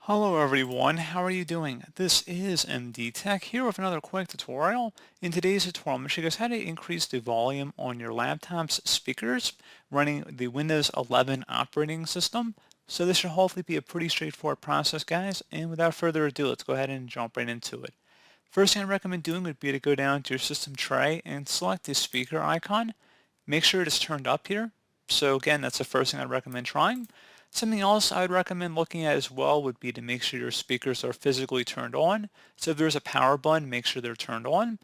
Hello everyone, how are you doing? This is MD Tech here with another quick tutorial. In today's tutorial, I'm going to show you guys how to increase the volume on your laptop's speakers running the Windows 11 operating system. So this should hopefully be a pretty straightforward process, guys, and without further ado, let's go ahead and jump right into it. First thing I recommend doing would be to go down to your system tray and select the speaker icon. Make sure it is turned up here. So again, that's the first thing I'd recommend trying. Something else I'd recommend looking at as well would be to make sure your speakers are physically turned on. So if there's a power button, make sure they're turned on.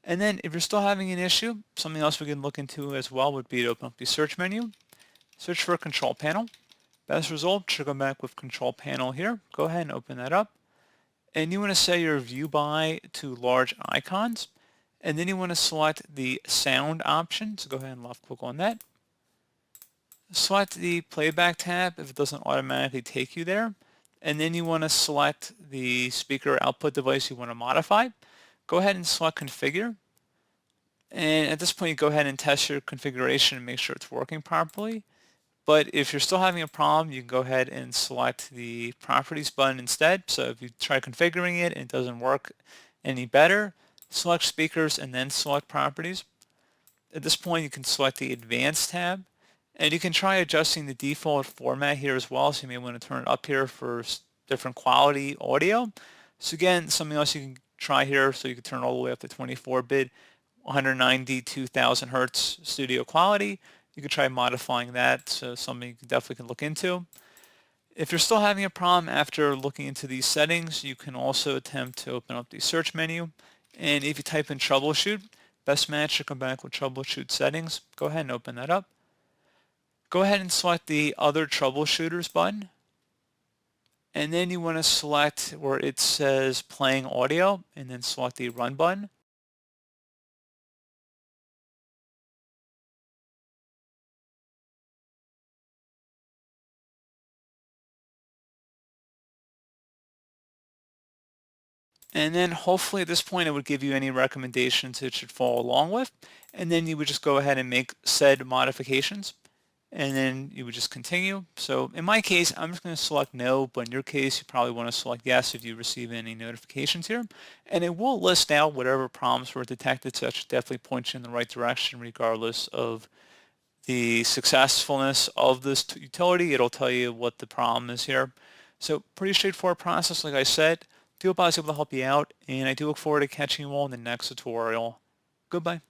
And then if you're still having an issue, something else we can look into as well would be to open up the search menu, search for control panel. Best result should come back with control panel here. Go ahead and open that up. And you want to set your view by to large icons. And then you want to select the sound option. So go ahead and left click on that. Select the playback tab if it doesn't automatically take you there. And then you want to select the speaker output device you want to modify. Go ahead and select configure. And at this point, you go ahead and test your configuration and make sure it's working properly. But if you're still having a problem, you can go ahead and select the properties button instead. So if you try configuring it and it doesn't work any better, select speakers and then select properties. At this point, you can select the advanced tab. And you can try adjusting the default format here as well. So you may want to turn it up here for different quality audio. So again, something else you can try here. So you can turn all the way up to 24-bit, 190, 2000 hertz studio quality. You can try modifying that. So something you definitely can look into. If you're still having a problem after looking into these settings, you can also attempt to open up the search menu. And if you type in troubleshoot, best match should come back with troubleshoot settings. Go ahead and open that up. Go ahead and select the other troubleshooters button. And then you want to select where it says playing audio and then select the run button. And then hopefully at this point it would give you any recommendations it should follow along with. And then you would just go ahead and make said modifications. And then you would just continue. So in my case, I'm just going to select no, but in your case, you probably want to select yes if you receive any notifications here. And it will list out whatever problems were detected, so that should definitely point you in the right direction regardless of the successfulness of this utility. It'll tell you what the problem is here. So pretty straightforward process, like I said. Do hope I was able to help you out, and I do look forward to catching you all in the next tutorial. Goodbye.